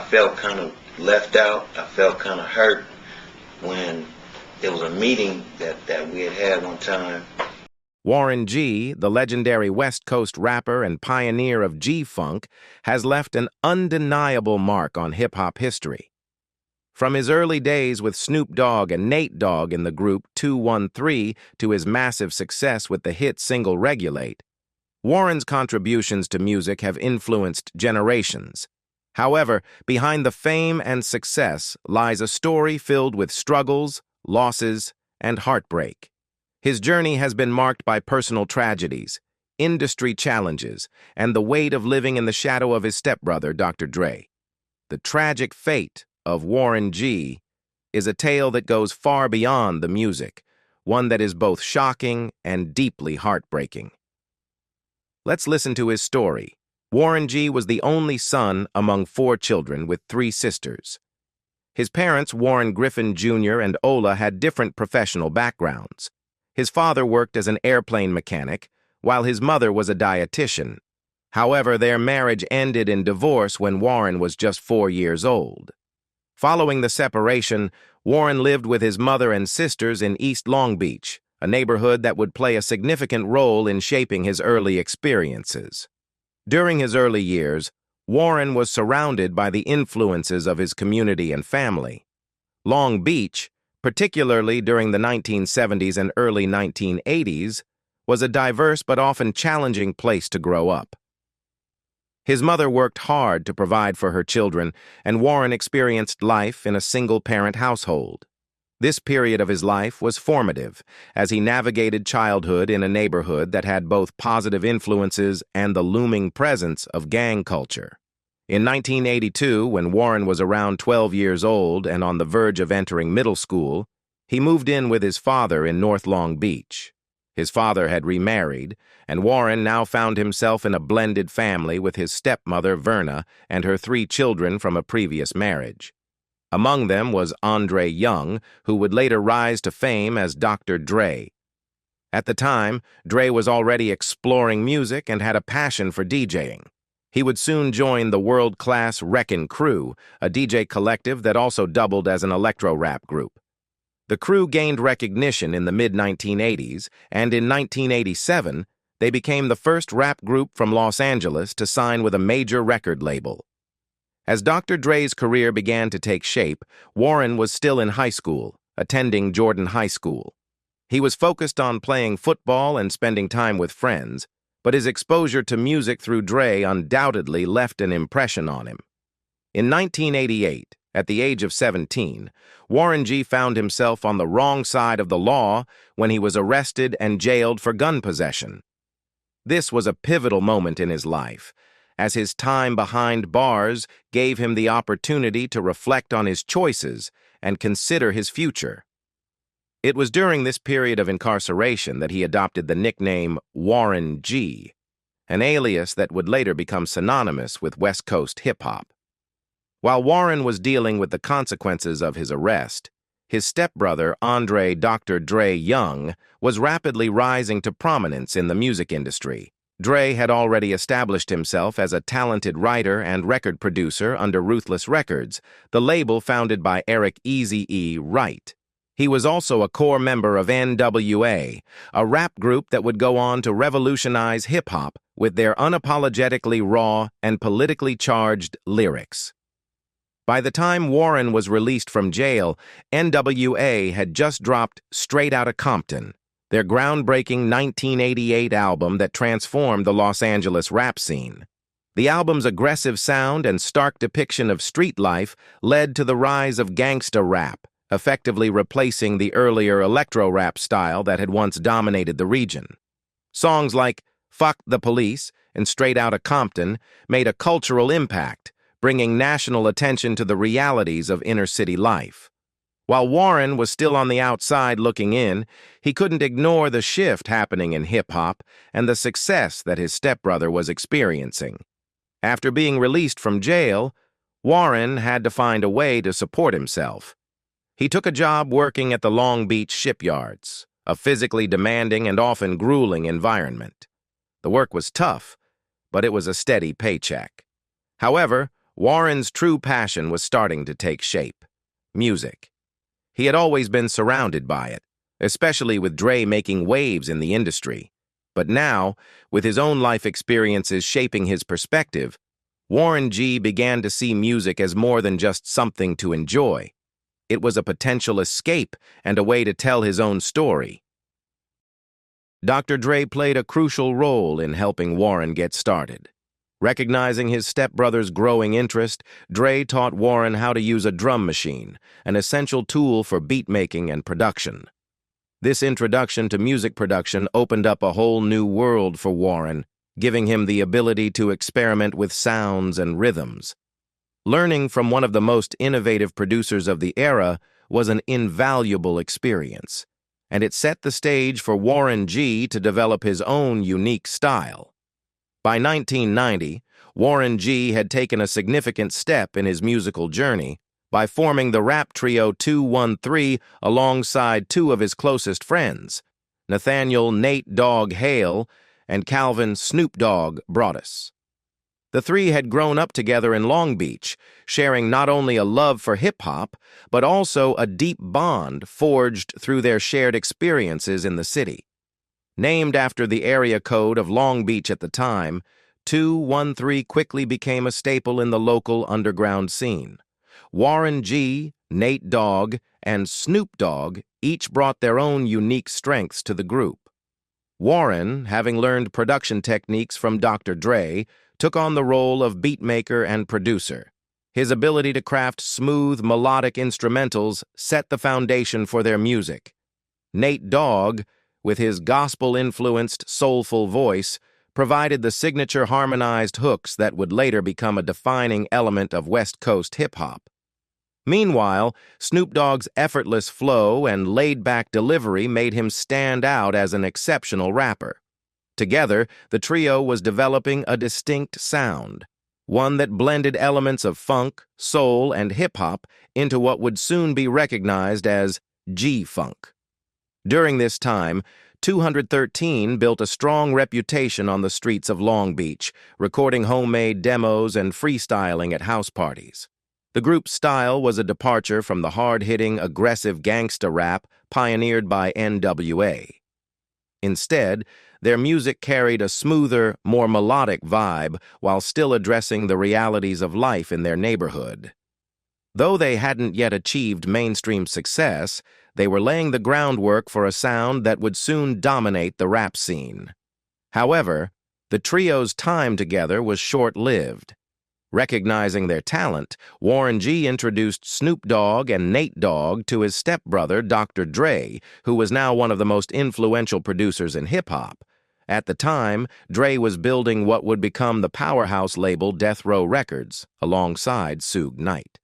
felt kind of left out. I felt kind of hurt when there was a meeting that we had one time. Warren G., the legendary West Coast rapper and pioneer of G-Funk, has left an undeniable mark on hip-hop history. From his early days with Snoop Dogg and Nate Dogg in the group 213 to his massive success with the hit single Regulate, Warren's contributions to music have influenced generations. However, behind the fame and success lies a story filled with struggles, losses, and heartbreak. His journey has been marked by personal tragedies, industry challenges, and the weight of living in the shadow of his stepbrother, Dr. Dre. The tragic fate of Warren G. is a tale that goes far beyond the music, one that is both shocking and deeply heartbreaking. Let's listen to his story. Warren G. was the only son among 4 children with 3 sisters. His parents, Warren Griffin Jr. and Ola, had different professional backgrounds. His father worked as an airplane mechanic, while his mother was a dietitian. However, their marriage ended in divorce when Warren was just 4 years old. Following the separation, Warren lived with his mother and sisters in East Long Beach, a neighborhood that would play a significant role in shaping his early experiences. During his early years, Warren was surrounded by the influences of his community and family. Long Beach, particularly during the 1970s and early 1980s, was a diverse but often challenging place to grow up. His mother worked hard to provide for her children, and Warren experienced life in a single-parent household. This period of his life was formative, as he navigated childhood in a neighborhood that had both positive influences and the looming presence of gang culture. In 1982, when Warren was around 12 years old and on the verge of entering middle school, he moved in with his father in North Long Beach. His father had remarried, and Warren now found himself in a blended family with his stepmother, Verna, and her 3 children from a previous marriage. Among them was Andre Young, who would later rise to fame as Dr. Dre. At the time, Dre was already exploring music and had a passion for DJing. He would soon join the world-class Wreckin' Crew, a DJ collective that also doubled as an electro-rap group. The crew gained recognition in the mid-1980s, and in 1987, they became the first rap group from Los Angeles to sign with a major record label. As Dr. Dre's career began to take shape, Warren was still in high school, attending Jordan High School. He was focused on playing football and spending time with friends, but his exposure to music through Dre undoubtedly left an impression on him. In 1988, at the age of 17, Warren G. found himself on the wrong side of the law when he was arrested and jailed for gun possession. This was a pivotal moment in his life, as his time behind bars gave him the opportunity to reflect on his choices and consider his future. It was during this period of incarceration that he adopted the nickname Warren G., an alias that would later become synonymous with West Coast hip-hop. While Warren was dealing with the consequences of his arrest, his stepbrother, Andre Dr. Dre Young, was rapidly rising to prominence in the music industry. Dre had already established himself as a talented writer and record producer under Ruthless Records, the label founded by Eric Eazy-E Wright. He was also a core member of NWA, a rap group that would go on to revolutionize hip-hop with their unapologetically raw and politically charged lyrics. By the time Warren was released from jail, NWA had just dropped Straight Outta Compton, their groundbreaking 1988 album that transformed the Los Angeles rap scene. The album's aggressive sound and stark depiction of street life led to the rise of gangsta rap, effectively replacing the earlier electro-rap style that had once dominated the region. Songs like Fuck the Police and Straight Outta Compton made a cultural impact, bringing national attention to the realities of inner-city life. While Warren was still on the outside looking in, he couldn't ignore the shift happening in hip-hop and the success that his stepbrother was experiencing. After being released from jail, Warren had to find a way to support himself. He took a job working at the Long Beach shipyards, a physically demanding and often grueling environment. The work was tough, but it was a steady paycheck. However, Warren's true passion was starting to take shape: music. He had always been surrounded by it, especially with Dre making waves in the industry. But now, with his own life experiences shaping his perspective, Warren G began to see music as more than just something to enjoy. It was a potential escape and a way to tell his own story. Dr. Dre played a crucial role in helping Warren get started. Recognizing his stepbrother's growing interest, Dre taught Warren how to use a drum machine, an essential tool for beat-making and production. This introduction to music production opened up a whole new world for Warren, giving him the ability to experiment with sounds and rhythms. Learning from one of the most innovative producers of the era was an invaluable experience, and it set the stage for Warren G to develop his own unique style. By 1990, Warren G had taken a significant step in his musical journey by forming the rap trio 213 alongside two of his closest friends, Nathaniel Nate Dogg Hale and Calvin Snoop Dogg Broadus. The three had grown up together in Long Beach, sharing not only a love for hip-hop, but also a deep bond forged through their shared experiences in the city. Named after the area code of Long Beach at the time, 213 quickly became a staple in the local underground scene. Warren G, Nate Dogg, and Snoop Dogg each brought their own unique strengths to the group. Warren, having learned production techniques from Dr. Dre, took on the role of beatmaker and producer. His ability to craft smooth, melodic instrumentals set the foundation for their music. Nate Dogg, with his gospel-influenced, soulful voice, provided the signature harmonized hooks that would later become a defining element of West Coast hip-hop. Meanwhile, Snoop Dogg's effortless flow and laid-back delivery made him stand out as an exceptional rapper. Together, the trio was developing a distinct sound, one that blended elements of funk, soul, and hip-hop into what would soon be recognized as G-Funk. During this time, 213 built a strong reputation on the streets of Long Beach, recording homemade demos and freestyling at house parties. The group's style was a departure from the hard-hitting, aggressive gangsta rap pioneered by NWA. Instead, their music carried a smoother, more melodic vibe while still addressing the realities of life in their neighborhood. Though they hadn't yet achieved mainstream success, they were laying the groundwork for a sound that would soon dominate the rap scene. However, the trio's time together was short-lived. Recognizing their talent, Warren G introduced Snoop Dogg and Nate Dogg to his stepbrother, Dr. Dre, who was now one of the most influential producers in hip-hop. At the time, Dre was building what would become the powerhouse label Death Row Records, alongside Suge Knight.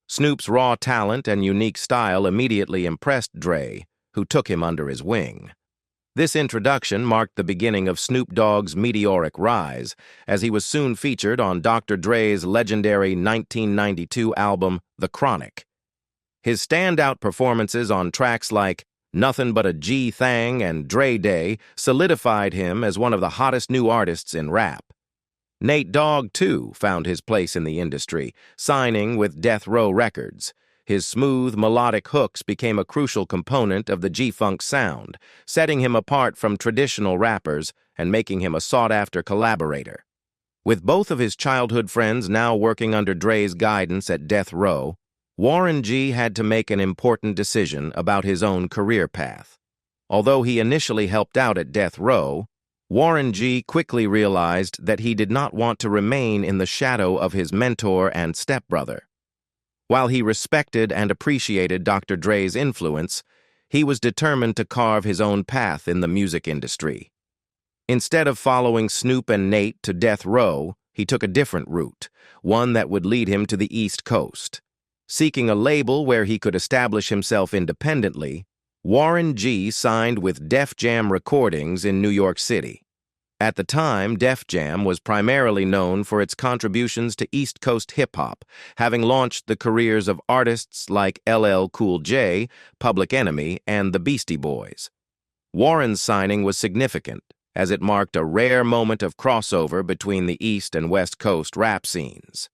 Snoop's raw talent and unique style immediately impressed Dre, who took him under his wing. This introduction marked the beginning of Snoop Dogg's meteoric rise, as he was soon featured on Dr. Dre's legendary 1992 album, The Chronic. His standout performances on tracks like Nothing But a G-Thang and Dre Day solidified him as one of the hottest new artists in rap. Nate Dogg, too, found his place in the industry, signing with Death Row Records. His smooth, melodic hooks became a crucial component of the G-Funk sound, setting him apart from traditional rappers and making him a sought-after collaborator. With both of his childhood friends now working under Dre's guidance at Death Row, Warren G had to make an important decision about his own career path. Although he initially helped out at Death Row, Warren G quickly realized that he did not want to remain in the shadow of his mentor and stepbrother. While he respected and appreciated Dr. Dre's influence, he was determined to carve his own path in the music industry. Instead of following Snoop and Nate to Death Row, he took a different route, one that would lead him to the East Coast. Seeking a label where he could establish himself independently, Warren G signed with Def Jam Recordings in New York City. At the time, Def Jam was primarily known for its contributions to East Coast hip-hop, having launched the careers of artists like LL Cool J, Public Enemy, and the Beastie Boys. Warren's signing was significant, as it marked a rare moment of crossover between the East and West Coast rap scenes.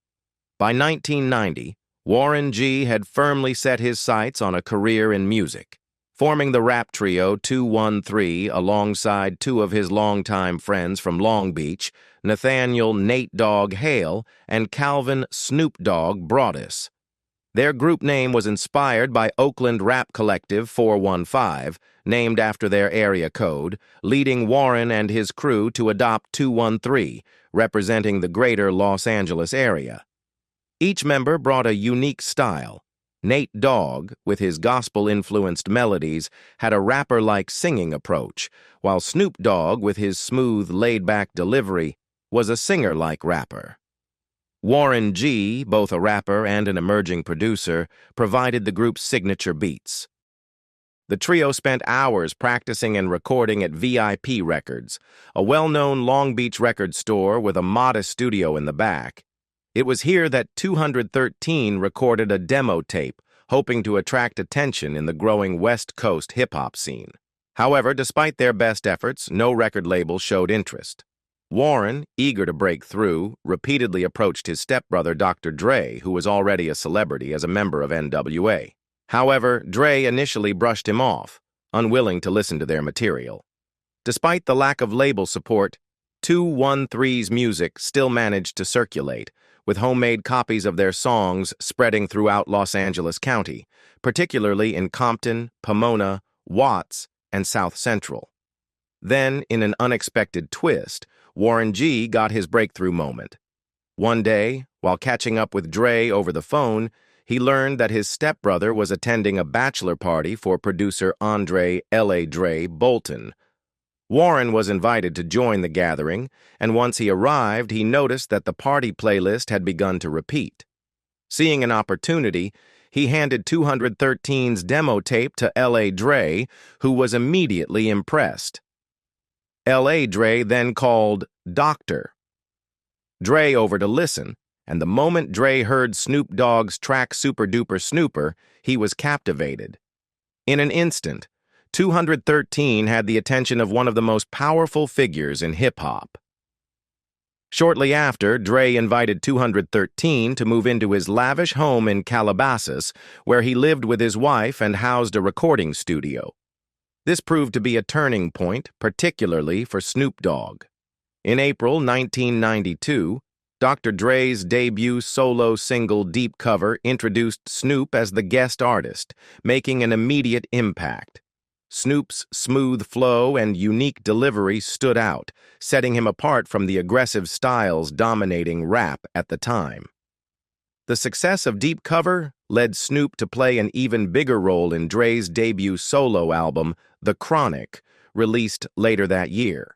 By 1990, Warren G had firmly set his sights on a career in music, forming the rap trio 213 alongside two of his longtime friends from Long Beach, Nathaniel Nate Dogg Hale and Calvin Snoop Dogg Broadus. Their group name was inspired by Oakland rap collective 415, named after their area code, leading Warren and his crew to adopt 213, representing the greater Los Angeles area. Each member brought a unique style. Nate Dogg, with his gospel-influenced melodies, had a rapper-like singing approach, while Snoop Dogg, with his smooth, laid-back delivery, was a singer-like rapper. Warren G, both a rapper and an emerging producer, provided the group's signature beats. The trio spent hours practicing and recording at VIP Records, a well-known Long Beach record store with a modest studio in the back. It was here that 213 recorded a demo tape, hoping to attract attention in the growing West Coast hip-hop scene. However, despite their best efforts, no record label showed interest. Warren, eager to break through, repeatedly approached his stepbrother Dr. Dre, who was already a celebrity as a member of NWA. However, Dre initially brushed him off, unwilling to listen to their material. Despite the lack of label support, 213's music still managed to circulate, with homemade copies of their songs spreading throughout Los Angeles County, particularly in Compton, Pomona, Watts, and South Central. Then, in an unexpected twist, Warren G got his breakthrough moment. One day, while catching up with Dre over the phone, he learned that his stepbrother was attending a bachelor party for producer Andre L.A. Dre Bolton. Warren was invited to join the gathering, and once he arrived, he noticed that the party playlist had begun to repeat. Seeing an opportunity, he handed 213's demo tape to L.A. Dre, who was immediately impressed. L.A. Dre then called Dr. Dre over to listen, and the moment Dre heard Snoop Dogg's track Super Duper Snooper, he was captivated. In an instant, 213 had the attention of one of the most powerful figures in hip-hop. Shortly after, Dre invited 213 to move into his lavish home in Calabasas, where he lived with his wife and housed a recording studio. This proved to be a turning point, particularly for Snoop Dogg. In April 1992, Dr. Dre's debut solo single Deep Cover introduced Snoop as the guest artist, making an immediate impact. Snoop's smooth flow and unique delivery stood out, setting him apart from the aggressive styles dominating rap at the time. The success of Deep Cover led Snoop to play an even bigger role in Dre's debut solo album, The Chronic, released later that year.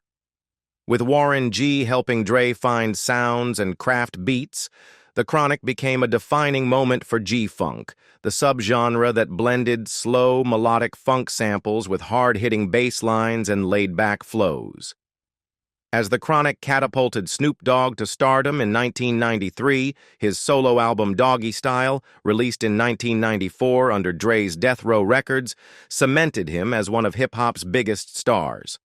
With Warren G helping Dre find sounds and craft beats, The Chronic became a defining moment for G-Funk, the subgenre that blended slow, melodic funk samples with hard-hitting bass lines and laid-back flows. As The Chronic catapulted Snoop Dogg to stardom in 1993, his solo album Doggy Style, released in 1994 under Dre's Death Row Records, cemented him as one of hip-hop's biggest stars.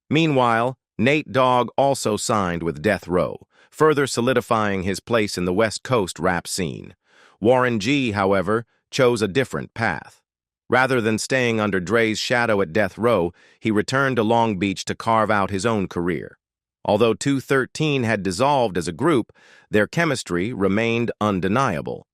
Meanwhile, Nate Dogg also signed with Death Row, further solidifying his place in the West Coast rap scene. Warren G, however, chose a different path. Rather than staying under Dre's shadow at Death Row, he returned to Long Beach to carve out his own career. Although 213 had dissolved as a group, their chemistry remained undeniable.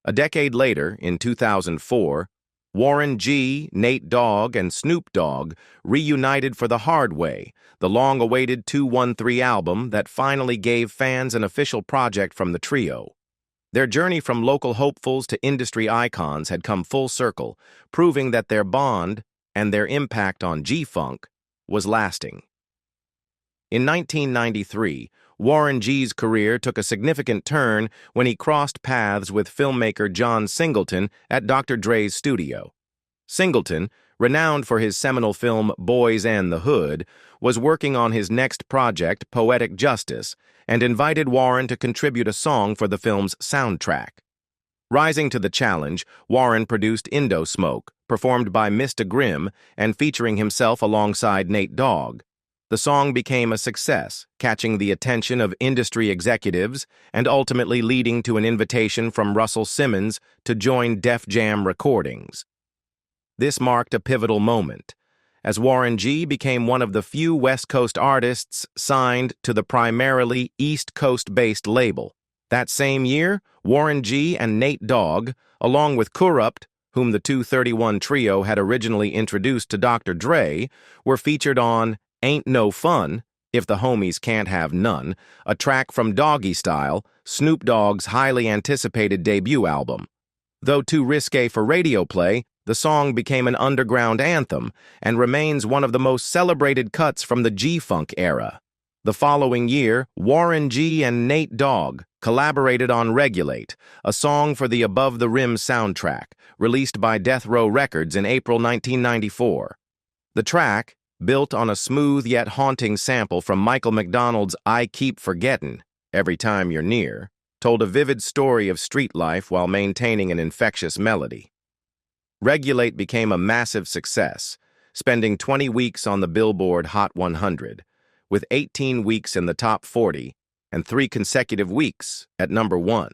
A decade later, in 2004, Warren G, Nate Dogg, and Snoop Dogg reunited for The Hard Way, the long-awaited 213 album that finally gave fans an official project from the trio. Their journey from local hopefuls to industry icons had come full circle, proving that their bond and their impact on G-Funk was lasting. In 1993, Warren G's career took a significant turn when he crossed paths with filmmaker John Singleton at Dr. Dre's studio. Singleton, renowned for his seminal film Boys and the Hood, was working on his next project, Poetic Justice, and invited Warren to contribute a song for the film's soundtrack. Rising to the challenge, Warren produced Indo Smoke, performed by Mr. Grimm and featuring himself alongside Nate Dogg. The song became a success, catching the attention of industry executives and ultimately leading to an invitation from Russell Simmons to join Def Jam Recordings. This marked a pivotal moment, as Warren G became one of the few West Coast artists signed to the primarily East Coast-based label. That same year, Warren G and Nate Dogg, along with Kurupt, whom the 231 trio had originally introduced to Dr. Dre, were featured on Ain't No Fun, If the Homies Can't Have None, a track from Doggy Style, Snoop Dogg's highly anticipated debut album. Though too risque for radio play, the song became an underground anthem and remains one of the most celebrated cuts from the G-Funk era. The following year, Warren G and Nate Dogg collaborated on Regulate, a song for the Above the Rim soundtrack, released by Death Row Records in April 1994. The track, built on a smooth yet haunting sample from Michael McDonald's I Keep Forgettin' Every Time You're Near, told a vivid story of street life while maintaining an infectious melody. Regulate became a massive success, spending 20 weeks on the Billboard Hot 100, with 18 weeks in the top 40 and 3 consecutive weeks at number 1.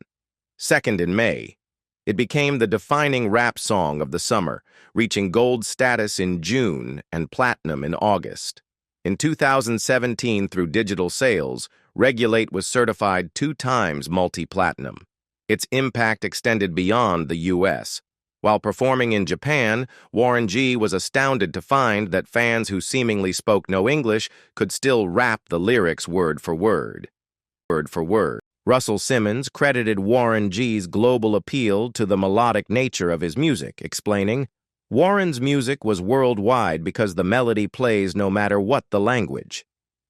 Second in May, it became the defining rap song of the summer, reaching gold status in June and platinum in August. In 2017, through digital sales, Regulate was certified 2 times multi-platinum. Its impact extended beyond the U.S. While performing in Japan, Warren G was astounded to find that fans who seemingly spoke no English could still rap the lyrics word for word. Russell Simmons credited Warren G's global appeal to the melodic nature of his music, explaining, "Warren's music was worldwide because the melody plays no matter what the language."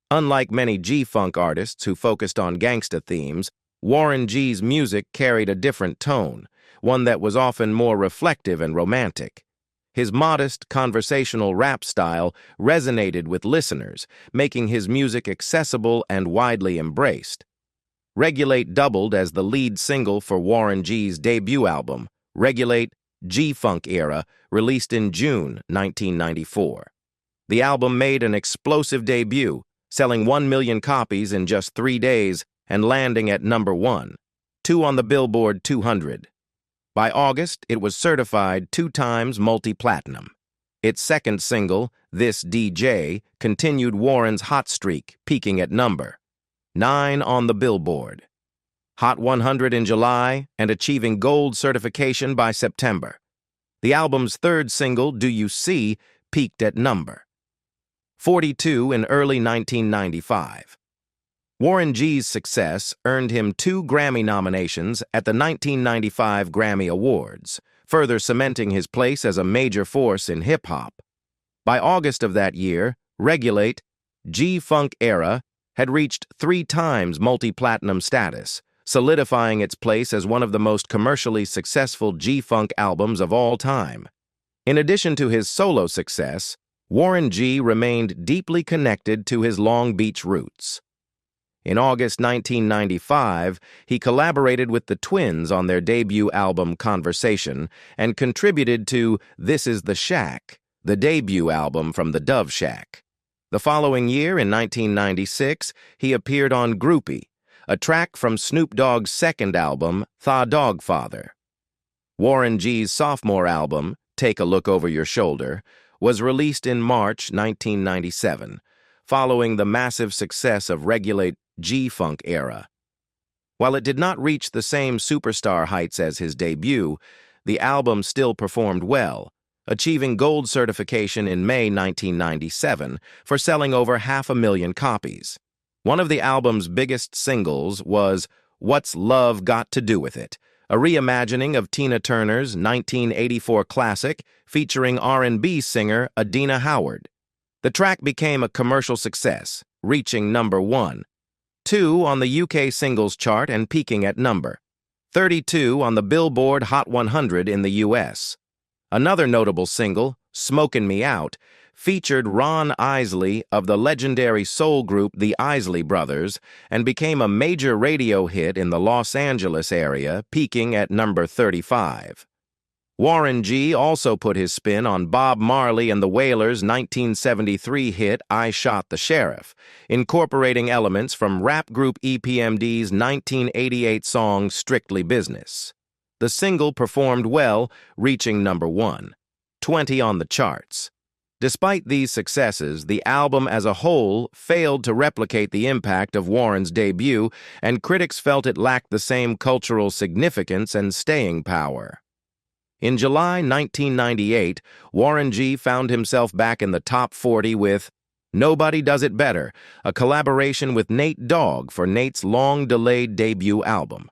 Unlike many G-Funk artists who focused on gangsta themes, Warren G's music carried a different tone, one that was often more reflective and romantic. His modest, conversational rap style resonated with listeners, making his music accessible and widely embraced. Regulate doubled as the lead single for Warren G's debut album, Regulate G-Funk Era, released in June 1994. The album made an explosive debut, selling 1 million copies in just 3 days and landing at number 1, 2 on the Billboard 200. By August, it was certified 2 times multi-platinum. Its second single, This DJ, continued Warren's hot streak, peaking at number 9 on the Billboard Hot 100 in July and achieving gold certification by September. The album's third single, Do You See, peaked at number 42 in early 1995. Warren G's success earned him 2 Grammy nominations at the 1995 Grammy Awards, further cementing his place as a major force in hip-hop. By August of that year, Regulate G-Funk Era had reached 3 times multi-platinum status, solidifying its place as one of the most commercially successful G-Funk albums of all time. In addition to his solo success, Warren G remained deeply connected to his Long Beach roots. In August 1995, he collaborated with the Twins on their debut album Conversation and contributed to This Is the Shack, the debut album from the Dove Shack. The following year, in 1996, he appeared on Groupie, a track from Snoop Dogg's second album, Tha Dogfather. Warren G's sophomore album, Take a Look Over Your Shoulder, was released in March 1997, following the massive success of Regulate G-Funk Era. While it did not reach the same superstar heights as his debut, the album still performed well, achieving gold certification in May 1997 for selling over 500,000 copies. One of the album's biggest singles was What's Love Got to Do With It, a reimagining of Tina Turner's 1984 classic featuring R&B singer Adina Howard. The track became a commercial success, reaching number 1, 2 on the UK singles chart and peaking at number 32 on the Billboard Hot 100 in the US. Another notable single, Smokin' Me Out, featured Ron Isley of the legendary soul group The Isley Brothers and became a major radio hit in the Los Angeles area, peaking at number 35. Warren G. also put his spin on Bob Marley and the Wailers' 1973 hit I Shot the Sheriff, incorporating elements from rap group EPMD's 1988 song Strictly Business. The single performed well, reaching #1, 20 on the charts. Despite these successes, the album as a whole failed to replicate the impact of Warren's debut, and critics felt it lacked the same cultural significance and staying power. In July 1998, Warren G. found himself back in the top 40 with Nobody Does It Better, a collaboration with Nate Dogg for Nate's long-delayed debut album.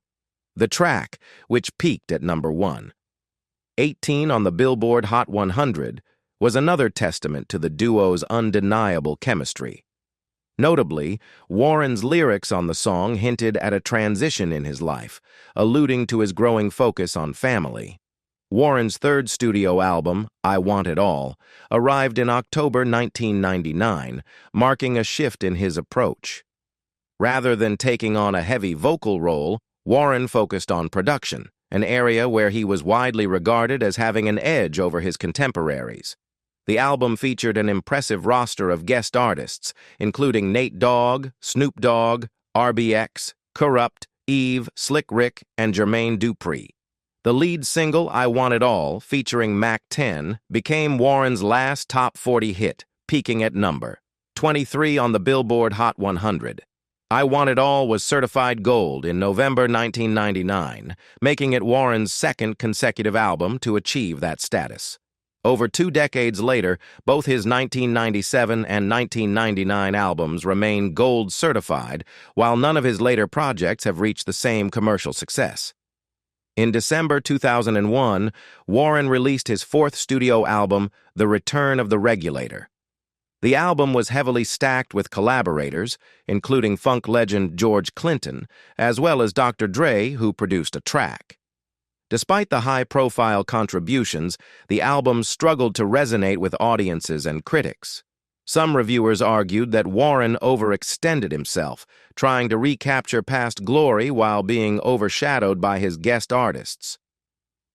The track, which peaked at #1, 18 on the Billboard Hot 100, was another testament to the duo's undeniable chemistry. Notably, Warren's lyrics on the song hinted at a transition in his life, alluding to his growing focus on family. Warren's third studio album, I Want It All, arrived in October 1999, marking a shift in his approach. Rather than taking on a heavy vocal role, Warren focused on production, an area where he was widely regarded as having an edge over his contemporaries. The album featured an impressive roster of guest artists, including Nate Dogg, Snoop Dogg, RBX, Corrupt, Eve, Slick Rick, and Jermaine Dupri. The lead single, I Want It All, featuring Mac 10, became Warren's last top 40 hit, peaking at number 23 on the Billboard Hot 100. I Want It All was certified gold in November 1999, making it Warren's second consecutive album to achieve that status. Over 2 decades later, both his 1997 and 1999 albums remain gold certified, while none of his later projects have reached the same commercial success. In December 2001, Warren released his fourth studio album, The Return of the Regulator. The album was heavily stacked with collaborators, including funk legend George Clinton, as well as Dr. Dre, who produced a track. Despite the high-profile contributions, the album struggled to resonate with audiences and critics. Some reviewers argued that Warren overextended himself, trying to recapture past glory while being overshadowed by his guest artists.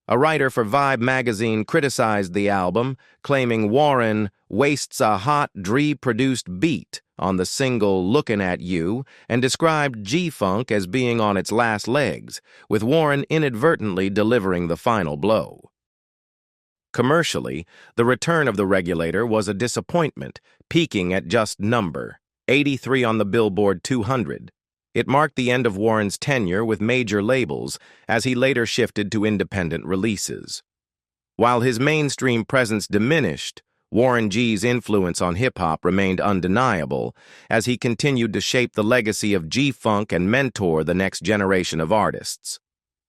A writer for Vibe magazine criticized the album, claiming Warren wastes a hot, Dre-produced beat on the single Lookin' at You, and described G-Funk as being on its last legs, with Warren inadvertently delivering the final blow. Commercially, The Return of the Regulator was a disappointment, peaking at just number 83 on the Billboard 200. It marked the end of Warren's tenure with major labels, as he later shifted to independent releases. While his mainstream presence diminished, Warren G's influence on hip-hop remained undeniable, as he continued to shape the legacy of G-Funk and mentor the next generation of artists.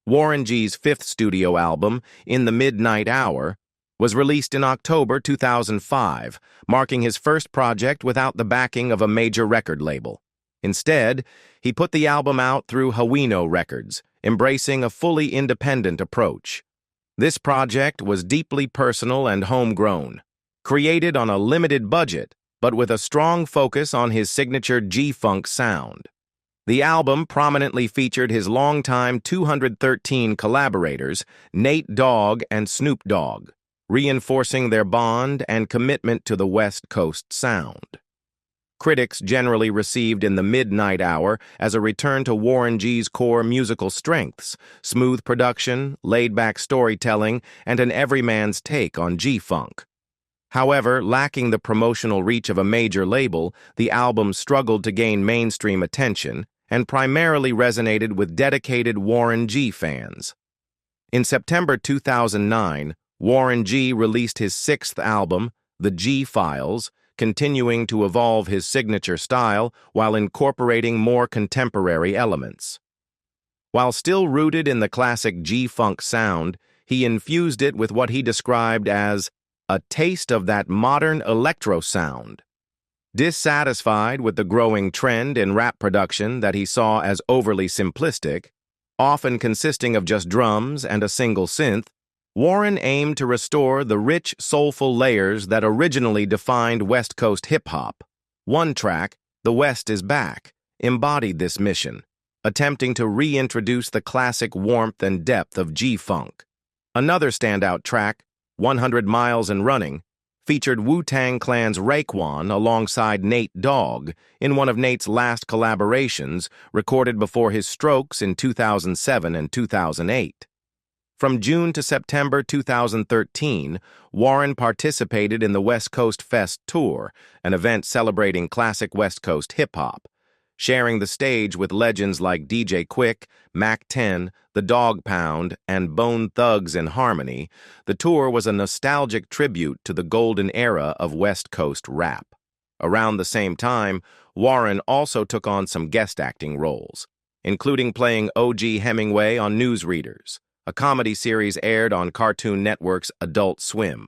Warren G's fifth studio album, In the Midnight Hour, was released in October 2005, marking his first project without the backing of a major record label. Instead, he put the album out through Hawino Records, embracing a fully independent approach. This project was deeply personal and homegrown, created on a limited budget, but with a strong focus on his signature G-Funk sound. The album prominently featured his longtime 213 collaborators, Nate Dogg and Snoop Dogg, reinforcing their bond and commitment to the West Coast sound. Critics generally received In the Midnight Hour as a return to Warren G's core musical strengths, smooth production, laid-back storytelling, and an everyman's take on G-Funk. However, lacking the promotional reach of a major label, the album struggled to gain mainstream attention and primarily resonated with dedicated Warren G fans. In September 2009, Warren G released his sixth album, The G-Files, continuing to evolve his signature style while incorporating more contemporary elements. While still rooted in the classic G-Funk sound, he infused it with what he described as a taste of that modern electro sound. Dissatisfied with the growing trend in rap production that he saw as overly simplistic, often consisting of just drums and a single synth, Warren aimed to restore the rich, soulful layers that originally defined West Coast hip-hop. One track, The West Is Back, embodied this mission, attempting to reintroduce the classic warmth and depth of G-Funk. Another standout track, 100 Miles and Running, featured Wu-Tang Clan's Raekwon alongside Nate Dogg in one of Nate's last collaborations recorded before his strokes in 2007 and 2008. From June to September 2013, Warren participated in the West Coast Fest Tour, an event celebrating classic West Coast hip-hop. Sharing the stage with legends like DJ Quick, Mac 10, The Dogg Pound, and Bone Thugs in Harmony, the tour was a nostalgic tribute to the golden era of West Coast rap. Around the same time, Warren also took on some guest acting roles, including playing O.G. Hemingway on Newsreaders, a comedy series aired on Cartoon Network's Adult Swim.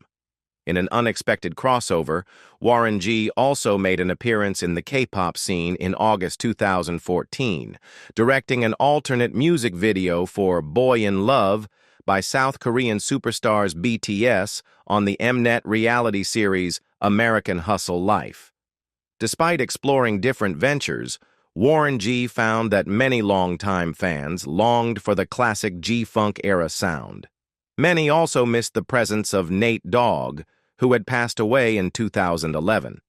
In an unexpected crossover, Warren G also made an appearance in the K-pop scene in August 2014, directing an alternate music video for Boy in Love by South Korean superstars BTS on the Mnet reality series American Hustle Life. Despite exploring different ventures, Warren G found that many longtime fans longed for the classic G-Funk era sound. Many also missed the presence of Nate Dogg, who had passed away in 2011.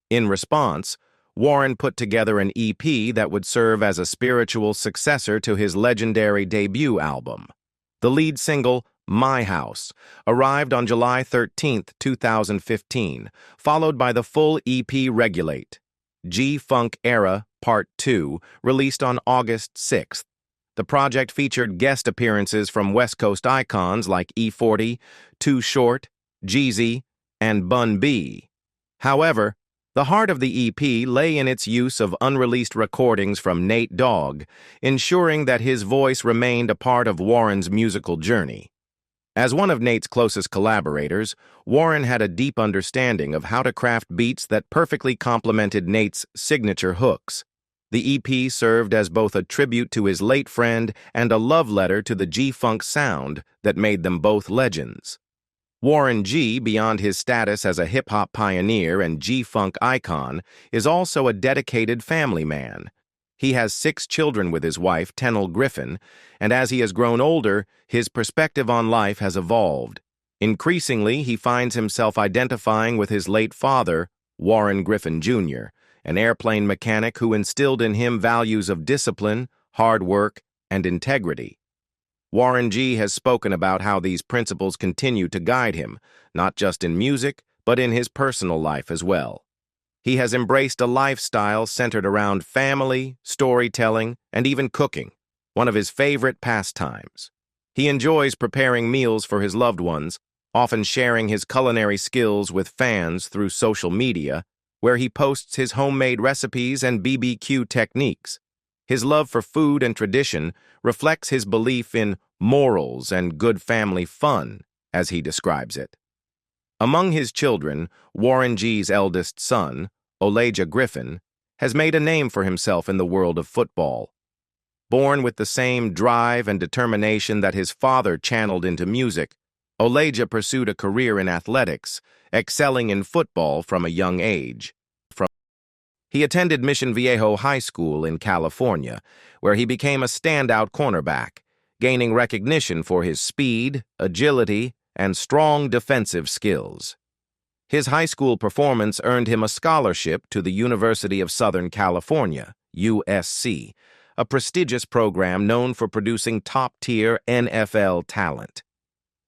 In response, Warren put together an EP that would serve as a spiritual successor to his legendary debut album. The lead single, My House, arrived on July 13, 2015, followed by the full EP Regulate, G-Funk Era Part 2, released on August 6th. The project featured guest appearances from West Coast icons like E40, Too Short, Jeezy, and Bun B. However, the heart of the EP lay in its use of unreleased recordings from Nate Dogg, ensuring that his voice remained a part of Warren's musical journey. As one of Nate's closest collaborators, Warren had a deep understanding of how to craft beats that perfectly complemented Nate's signature hooks. The EP served as both a tribute to his late friend and a love letter to the G-Funk sound that made them both legends. Warren G, beyond his status as a hip-hop pioneer and G-Funk icon, is also a dedicated family man. He has 6 children with his wife, Tennell Griffin, and as he has grown older, his perspective on life has evolved. Increasingly, he finds himself identifying with his late father, Warren Griffin Jr., an airplane mechanic who instilled in him values of discipline, hard work, and integrity. Warren G has spoken about how these principles continue to guide him, not just in music, but in his personal life as well. He has embraced a lifestyle centered around family, storytelling, and even cooking, one of his favorite pastimes. He enjoys preparing meals for his loved ones, often sharing his culinary skills with fans through social media, where he posts his homemade recipes and BBQ techniques. His love for food and tradition reflects his belief in morals and good family fun, as he describes it. Among his children, Warren G's eldest son, Elijah Griffin, has made a name for himself in the world of football. Born with the same drive and determination that his father channeled into music, Elijah pursued a career in athletics, excelling in football from a young age. He attended Mission Viejo High School in California, where he became a standout cornerback, gaining recognition for his speed, agility, and strong defensive skills. His high school performance earned him a scholarship to the University of Southern California, USC, a prestigious program known for producing top-tier NFL talent.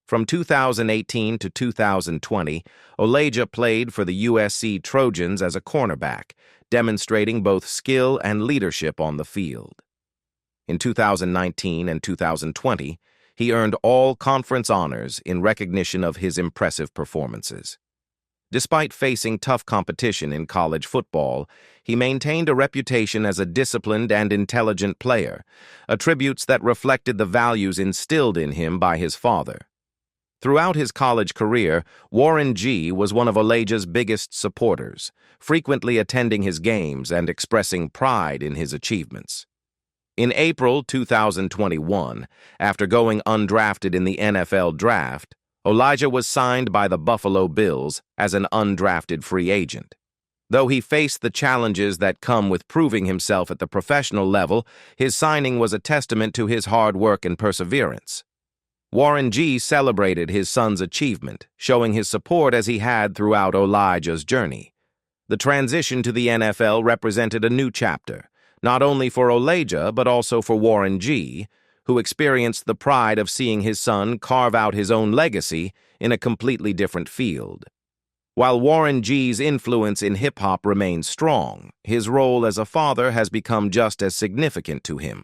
From 2018 to 2020, Elijah played for the USC Trojans as a cornerback, demonstrating both skill and leadership on the field. In 2019 and 2020, he earned all conference honors in recognition of his impressive performances. Despite facing tough competition in college football, he maintained a reputation as a disciplined and intelligent player, attributes that reflected the values instilled in him by his father. Throughout his college career, Warren G was one of Elijah's biggest supporters, frequently attending his games and expressing pride in his achievements. In April 2021, after going undrafted in the NFL draft, Elijah was signed by the Buffalo Bills as an undrafted free agent. Though he faced the challenges that come with proving himself at the professional level, his signing was a testament to his hard work and perseverance. Warren G. celebrated his son's achievement, showing his support as he had throughout Elijah's journey. The transition to the NFL represented a new chapter, not only for Elijah but also for Warren G., who experienced the pride of seeing his son carve out his own legacy in a completely different field. While Warren G.'s influence in hip-hop remains strong, his role as a father has become just as significant to him.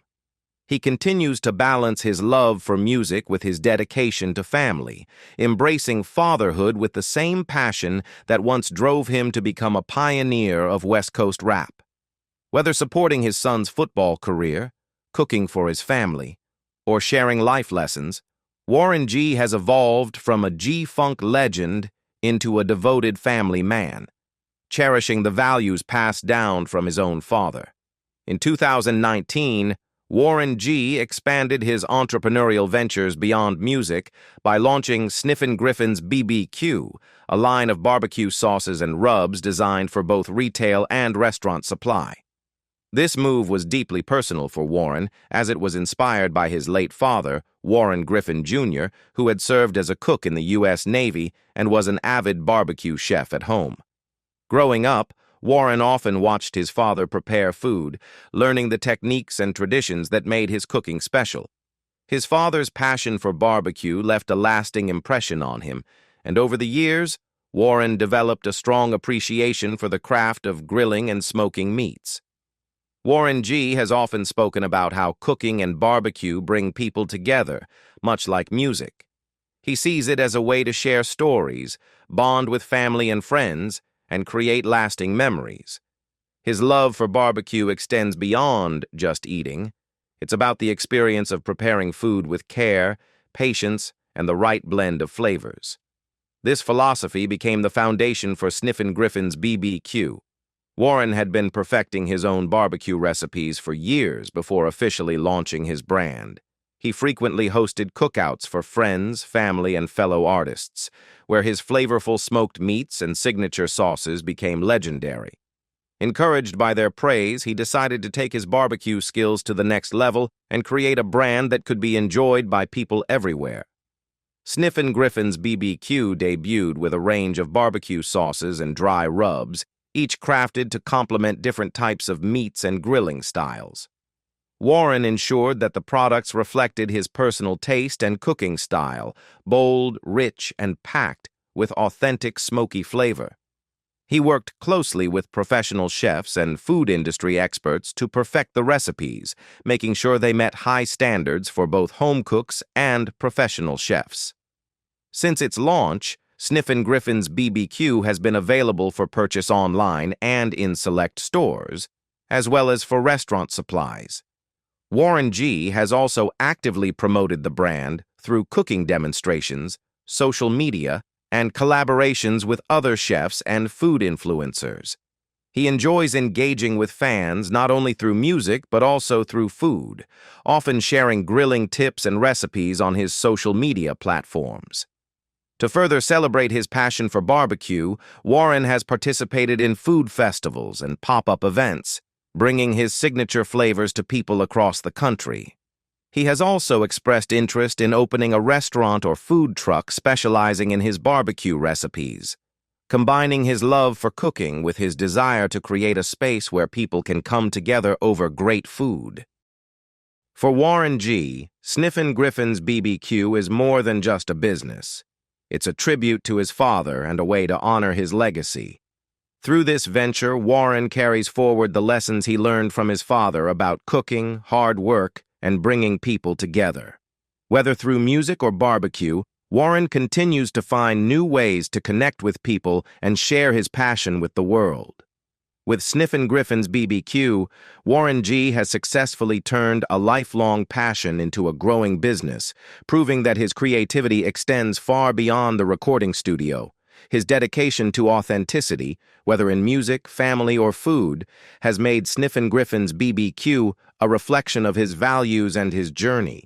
He continues to balance his love for music with his dedication to family, embracing fatherhood with the same passion that once drove him to become a pioneer of West Coast rap. Whether supporting his son's football career, cooking for his family, or sharing life lessons, Warren G. has evolved from a G-Funk legend into a devoted family man, cherishing the values passed down from his own father. In 2019, Warren G. expanded his entrepreneurial ventures beyond music by launching Sniffin' Griffin's BBQ, a line of barbecue sauces and rubs designed for both retail and restaurant supply. This move was deeply personal for Warren, as it was inspired by his late father, Warren Griffin Jr., who had served as a cook in the U.S. Navy and was an avid barbecue chef at home. Growing up, Warren often watched his father prepare food, learning the techniques and traditions that made his cooking special. His father's passion for barbecue left a lasting impression on him, and over the years, Warren developed a strong appreciation for the craft of grilling and smoking meats. Warren G. has often spoken about how cooking and barbecue bring people together, much like music. He sees it as a way to share stories, bond with family and friends, and create lasting memories. His love for barbecue extends beyond just eating. It's about the experience of preparing food with care, patience, and the right blend of flavors. This philosophy became the foundation for Sniffin' Griffin's BBQ. Warren had been perfecting his own barbecue recipes for years before officially launching his brand. He frequently hosted cookouts for friends, family, and fellow artists, where his flavorful smoked meats and signature sauces became legendary. Encouraged by their praise, he decided to take his barbecue skills to the next level and create a brand that could be enjoyed by people everywhere. Sniffin' Griffin's BBQ debuted with a range of barbecue sauces and dry rubs, each crafted to complement different types of meats and grilling styles. Warren ensured that the products reflected his personal taste and cooking style, bold, rich, and packed with authentic smoky flavor. He worked closely with professional chefs and food industry experts to perfect the recipes, making sure they met high standards for both home cooks and professional chefs. Since its launch, Sniffin' Griffin's BBQ has been available for purchase online and in select stores, as well as for restaurant supplies. Warren G. has also actively promoted the brand through cooking demonstrations, social media, and collaborations with other chefs and food influencers. He enjoys engaging with fans not only through music but also through food, often sharing grilling tips and recipes on his social media platforms. To further celebrate his passion for barbecue, Warren has participated in food festivals and pop-up events, bringing his signature flavors to people across the country. He has also expressed interest in opening a restaurant or food truck specializing in his barbecue recipes, combining his love for cooking with his desire to create a space where people can come together over great food. For Warren G., Sniffin' Griffin's BBQ is more than just a business. It's a tribute to his father and a way to honor his legacy. Through this venture, Warren carries forward the lessons he learned from his father about cooking, hard work, and bringing people together. Whether through music or barbecue, Warren continues to find new ways to connect with people and share his passion with the world. With Sniffin' Griffin's BBQ, Warren G. has successfully turned a lifelong passion into a growing business, proving that his creativity extends far beyond the recording studio. His dedication to authenticity, whether in music, family, or food, has made Sniffin' Griffin's BBQ a reflection of his values and his journey.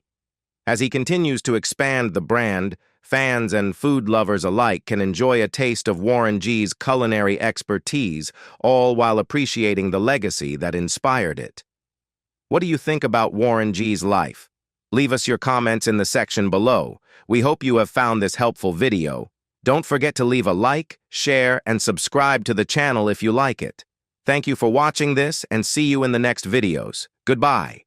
As he continues to expand the brand, fans and food lovers alike can enjoy a taste of Warren G.'s culinary expertise, all while appreciating the legacy that inspired it. What do you think about Warren G.'s life? Leave us your comments in the section below. We hope you have found this helpful video. Don't forget to leave a like, share, and subscribe to the channel if you like it. Thank you for watching this and see you in the next videos. Goodbye.